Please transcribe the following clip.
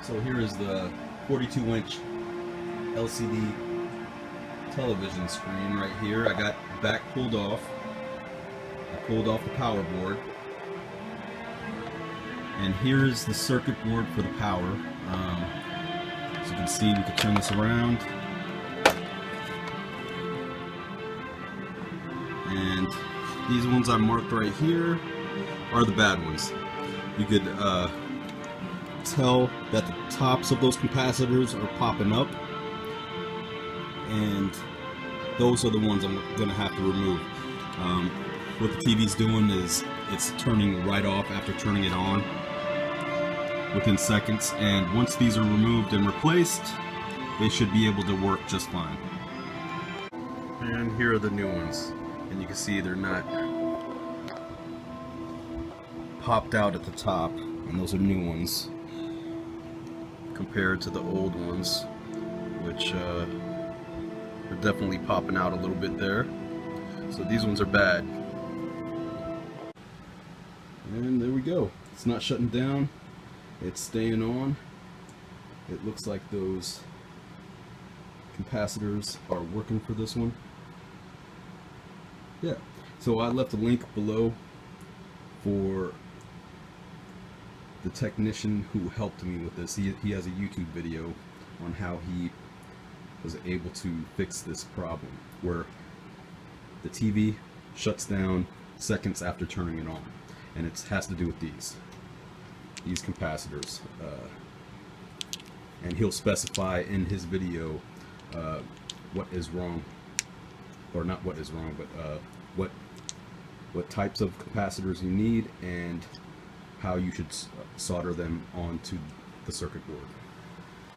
So here is the 42-inch LCD television screen right here. I got the back pulled off. I pulled off the power board. And here's the circuit board for the power. As you can see, we can turn this around. And these ones I marked right here are the bad ones. You could tell that the tops of those capacitors are popping up, and those are the ones I'm going to have to remove. What the TV's doing is it's turning right off after turning it on within seconds, and once these are removed and replaced, they should be able to work just fine. And here are the new ones, and you can see they're not popped out at the top, and those are new ones compared to the old ones, which are definitely popping out a little bit there. So these ones are bad. And there we go. It's not shutting down. It's staying on. It looks like those capacitors are working for this one. Yeah. So I left a link below for the technician who helped me with this. He has a YouTube video on how he was able to fix this problem, where the TV shuts down seconds after turning it on, and it has to do with these capacitors. And he'll specify in his video what is wrong, or not what is wrong, but what types of capacitors you need and how you should solder them onto the circuit board.